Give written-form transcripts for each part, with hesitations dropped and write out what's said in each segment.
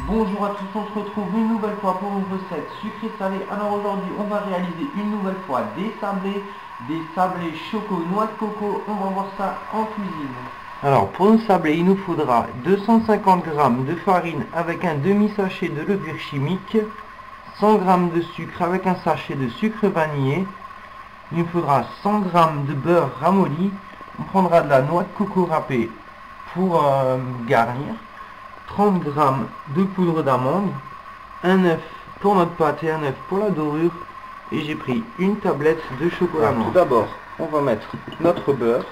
Bonjour à tous, on se retrouve une nouvelle fois pour une recette sucré-salé. Alors aujourd'hui on va réaliser une nouvelle fois des sablés choco, noix de coco. On va voir ça en cuisine. Alors pour nos sablés il nous faudra 250 g de farine avec un demi-sachet de levure chimique, 100 g de sucre avec un sachet de sucre vanillé. Il nous faudra 100 g de beurre ramolli. On prendra de la noix de coco râpée pour garnir. 30 g de poudre d'amande, un œuf pour notre pâte et un œuf pour la dorure, et j'ai pris une tablette de chocolat noir. Tout d'abord, on va mettre notre beurre,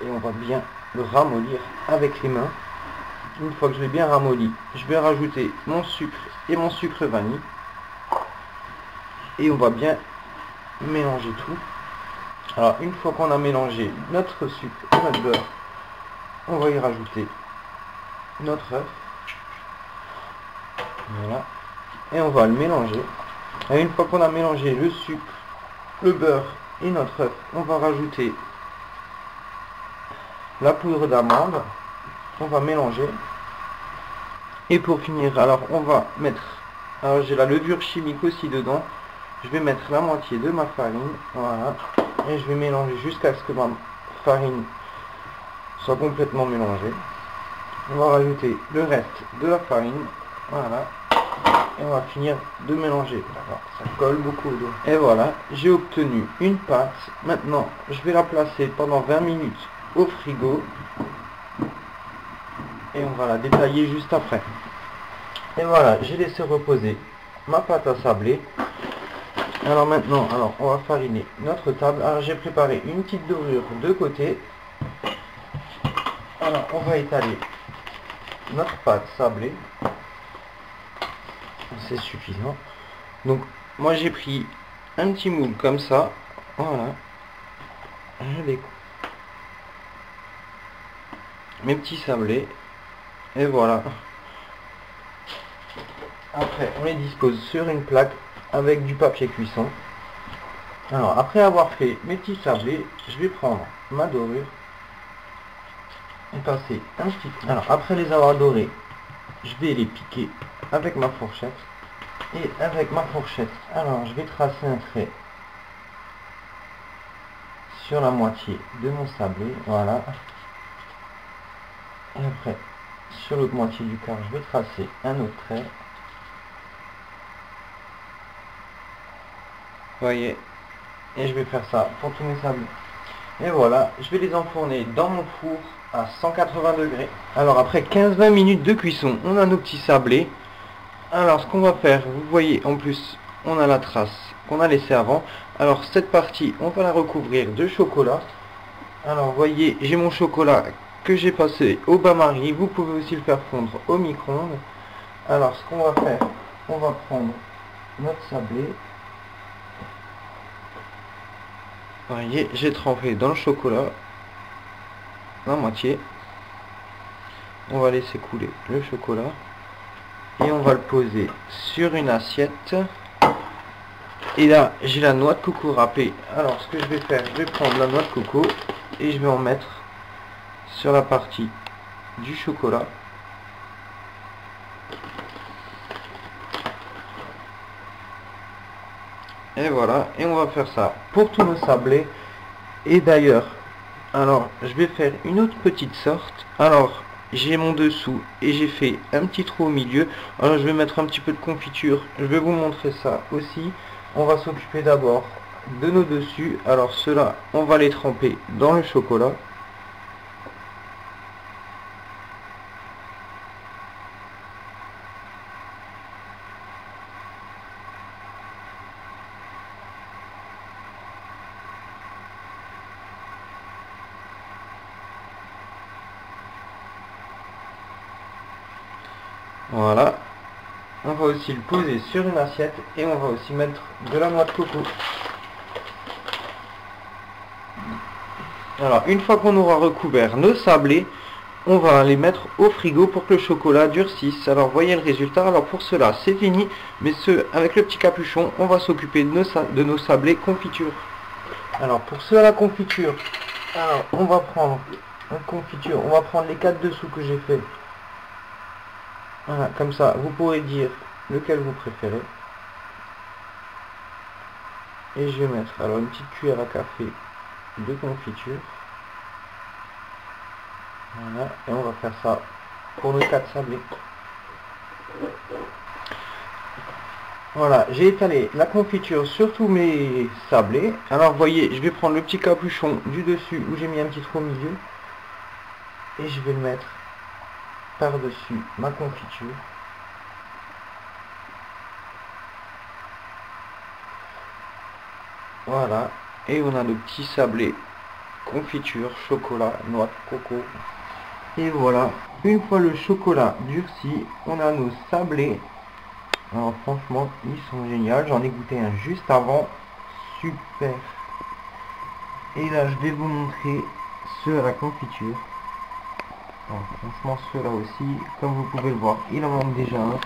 et on va bien le ramollir avec les mains. Une fois que je l'ai bien ramolli, je vais rajouter mon sucre et mon sucre vanille, et on va bien mélanger tout. Alors une fois qu'on a mélangé notre sucre et notre beurre, on va y rajouter notre œuf, voilà, et on va le mélanger. Et une fois qu'on a mélangé le sucre, le beurre et notre œuf, on va rajouter la poudre d'amande, on va mélanger. Et pour finir, alors on va mettre, alors j'ai la levure chimique aussi dedans, je vais mettre la moitié de ma farine, voilà, et je vais mélanger jusqu'à ce que ma farine soit complètement mélangé. On va rajouter le reste de la farine, voilà, et on va finir de mélanger. Alors, ça colle beaucoup au doigt. Et voilà, j'ai obtenu une pâte. Maintenant je vais la placer pendant 20 minutes au frigo et on va la détailler juste après. Et voilà, j'ai laissé reposer ma pâte à sabler. Alors maintenant, on va fariner notre table. Alors j'ai préparé une petite dorure de côté. Alors on va étaler notre pâte sablée, c'est suffisant. Donc moi j'ai pris un petit moule comme ça, voilà, je découpe mes petits sablés, et voilà. Après on les dispose sur une plaque avec du papier cuisson. Alors après avoir fait mes petits sablés, je vais prendre ma dorure et passer un petit coup. Alors après les avoir dorés, je vais les piquer avec ma fourchette, et avec ma fourchette, alors je vais tracer un trait sur la moitié de mon sablé, voilà, et après sur l'autre moitié du quart je vais tracer un autre trait, voyez, et je vais faire ça pour tous mes sablés. Et voilà, je vais les enfourner dans mon four à 180 degrés. Alors après 15-20 minutes de cuisson, on a nos petits sablés. Alors ce qu'on va faire, vous voyez en plus, on a la trace qu'on a laissée avant. Alors cette partie, on va la recouvrir de chocolat. Alors vous voyez, j'ai mon chocolat que j'ai passé au bain-marie. Vous pouvez aussi le faire fondre au micro-ondes. Alors ce qu'on va faire, on va prendre notre sablé. Vous voyez, j'ai trempé dans le chocolat la moitié. On va laisser couler le chocolat et on va le poser sur une assiette. Et là j'ai la noix de coco râpée. Alors ce que je vais faire, je vais prendre la noix de coco et je vais en mettre sur la partie du chocolat. Et voilà, et on va faire ça pour tous nos sablés. Et d'ailleurs, alors je vais faire une autre petite sorte. Alors j'ai mon dessous et j'ai fait un petit trou au milieu. Alors je vais mettre un petit peu de confiture, je vais vous montrer ça aussi. On va s'occuper d'abord de nos dessus. Alors ceux-là, on va les tremper dans le chocolat. Voilà, on va aussi le poser sur une assiette et on va aussi mettre de la noix de coco. Alors une fois qu'on aura recouvert nos sablés, on va les mettre au frigo pour que le chocolat durcisse. Alors voyez le résultat. Alors pour cela c'est fini, mais avec le petit capuchon, on va s'occuper de nos sablés confiture. Alors pour ceux à la confiture, alors on va prendre on va prendre les 4 dessous que j'ai fait. Voilà, comme ça vous pourrez dire lequel vous préférez. Et je vais mettre alors une petite cuillère à café de confiture. Voilà, et on va faire ça pour nos 4 sablés. Voilà, j'ai étalé la confiture sur tous mes sablés. Alors voyez, je vais prendre le petit capuchon du dessus où j'ai mis un petit trou au milieu. Et je vais le mettre par-dessus ma confiture. Voilà, et on a le petit sablé confiture, chocolat, noix de coco. Et voilà, une fois le chocolat durci, on a nos sablés. Alors franchement, ils sont géniaux. J'en ai goûté un juste avant. Super. Et là, je vais vous montrer ceux à la confiture. Alors, franchement, ceux-là aussi, comme vous pouvez le voir, il en manque déjà un.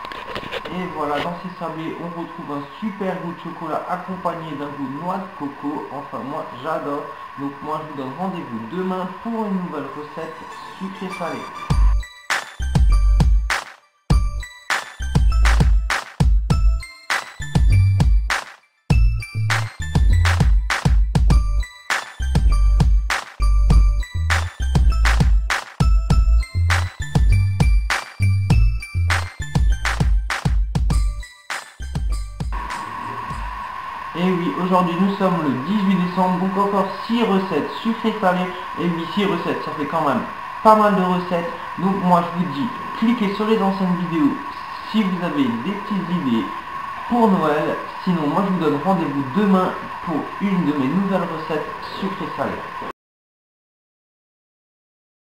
Et voilà, dans ces sablés, on retrouve un super goût de chocolat accompagné d'un goût de noix de coco. Enfin, moi, j'adore. Donc, moi, je vous donne rendez-vous demain pour une nouvelle recette sucrée-salée. Et oui, aujourd'hui nous sommes le 18 décembre, donc encore 6 recettes sucrées salées. Et oui, 6 recettes, ça fait quand même pas mal de recettes. Donc moi je vous dis, cliquez sur les anciennes vidéos si vous avez des petites idées pour Noël. Sinon moi je vous donne rendez-vous demain pour une de mes nouvelles recettes sucrées salées.